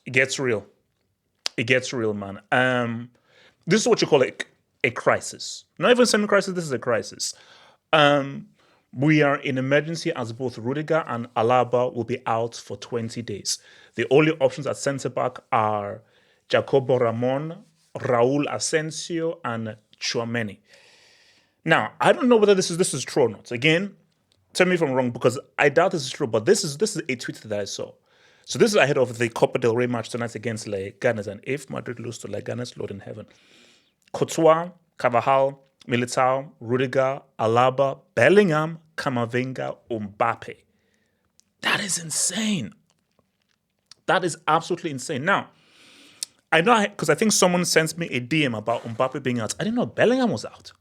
It gets real. It gets real, man. This is what you call a crisis. Not even semi-crisis. This is a crisis. Um, we are in emergency as both Rudiger and Alaba will be out for 20 days. The only options at centre back are Jacobo Ramon, Raul Asensio, and Chouameni. Now, I don't know whether this is true or not. Again, tell me if I'm wrong because I doubt this is true. But this is a tweet that I saw. So this is ahead of the Copa del Rey match tonight against Leganes, and if Madrid lose to Leganes, Lord in heaven. Courtois, Carvajal, Militao, Rudiger, Alaba, Bellingham, Camavinga, Mbappe. That is insane. That is absolutely insane. Now, I know because I think someone sent me a DM about Mbappe being out. I didn't know Bellingham was out.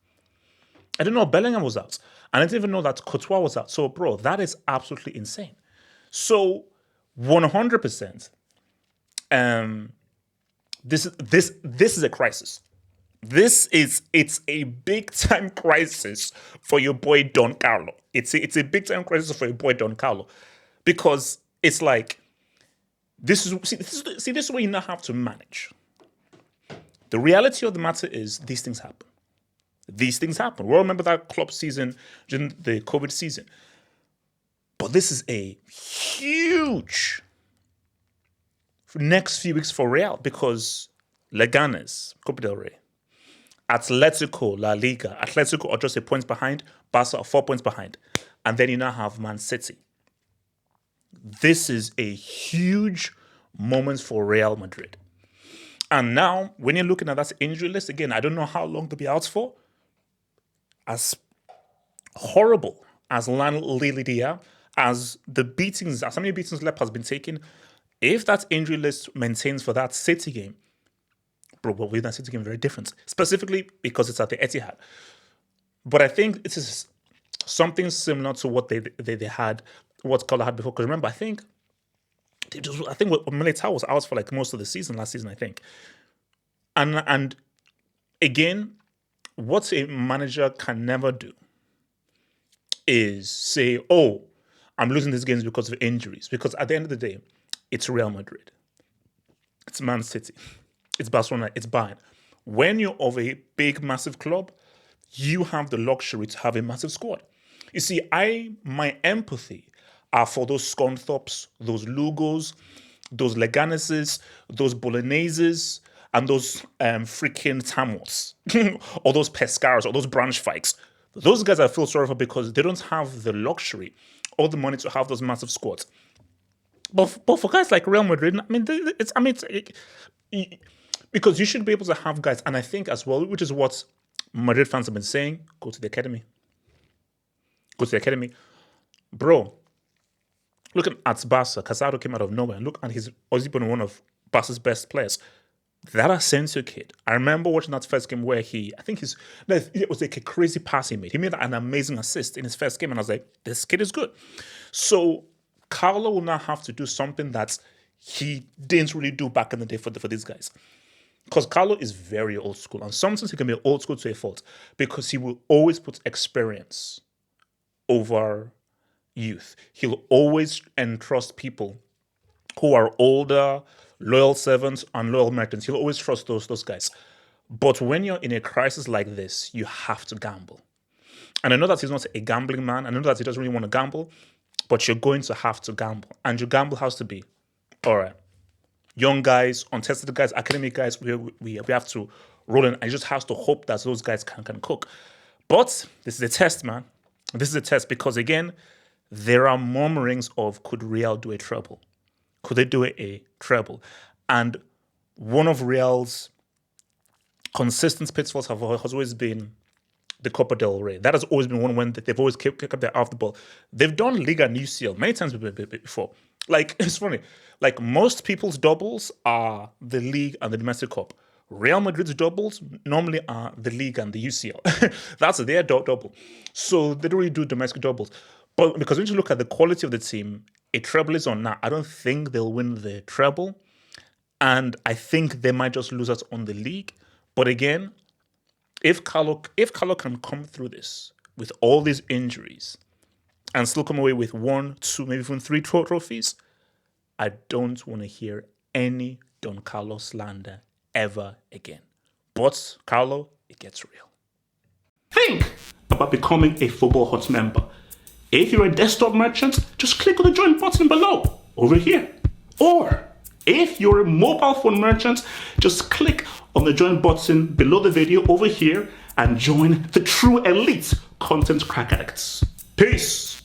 And I didn't even know that Courtois was out. So, bro, that is absolutely insane. So, 100%, this is a crisis. It's a big time crisis for your boy Don Carlo. It's a big time crisis for your boy Don Carlo, because it's like this is what you now have to manage. The reality of the matter is these things happen. These things happen. We all remember that club season during the COVID season. But this is a huge next few weeks for Real because Leganes, Copa del Rey, Atletico, La Liga. Atletico are just a point behind. Barca are 4 points behind. And then you now have Man City. This is a huge moment for Real Madrid. And now, when you're looking at that injury list, again, I don't know how long they'll be out for. As horrible as Lilia, as the beatings, as how many beatings Lep has been taken, if that injury list maintains for that City game, bro, we'll win that City game very different. Specifically because it's at the Etihad. But I think it is something similar to what they had, what Carlo had before. Because remember, I think Militao was out for like most of the season last season, I think. And again, what a manager can never do is say, oh, I'm losing these games because of injuries. Because at the end of the day, it's Real Madrid. It's Man City. It's Barcelona. It's Bayern. When you're of a big, massive club, you have the luxury to have a massive squad. You see, my empathy are for those Scunthorpes, those Lugos, those Leganeses, those Bologneses, and those freaking Tamos, or those Pescaros, or those Braunschweigs. Those guys I feel sorry for because they don't have the luxury or the money to have those massive squads. But for guys like Real Madrid, because you should be able to have guys, and I think as well, which is what Madrid fans have been saying, go to the academy. Go to the academy. Bro, look at Barca. Casado came out of nowhere. And look at he's been one of Barca's best players. That Asensio kid, I remember watching that first game where it was like a crazy pass he made. He made an amazing assist in his first game, and I was like, this kid is good. So Carlo will now have to do something that he didn't really do back in the day for these guys. Because Carlo is very old school, and sometimes he can be old school to a fault because he will always put experience over youth. He'll always entrust people who are older, loyal servants, and loyal merchants. He'll always trust those guys. But when you're in a crisis like this, you have to gamble. And I know that he's not a gambling man. I know that he doesn't really want to gamble, but you're going to have to gamble. And your gamble has to be, all right, young guys, untested guys, academic guys, we have to roll in. And you just have to hope that those guys can cook. But this is a test, man. This is a test because, again, there are murmurings of could Real do a treble? Could they do a treble? And one of Real's consistent pitfalls has always been the Copa del Rey. That has always been one when they've always kept up their off the ball. They've done Liga and UCL many times before. Like, it's funny. Like, most people's doubles are the League and the Domestic Cup. Real Madrid's doubles normally are the League and the UCL. That's their double. So they don't really do domestic doubles. But because when you look at the quality of the team, a treble is on now. I don't think they'll win the treble. And I think they might just lose us on the league. But again, if Carlo can come through this with all these injuries and still come away with 1, 2, maybe even 3 trophies, I don't want to hear any Don Carlo slander ever again. But, Carlo, it gets real. Think about becoming a Football Hut member. If you're a desktop merchant, just click on the join button below, over here. Or, if you're a mobile phone merchant, just click on the join button below the video over here and join the true elite content crack addicts. Peace!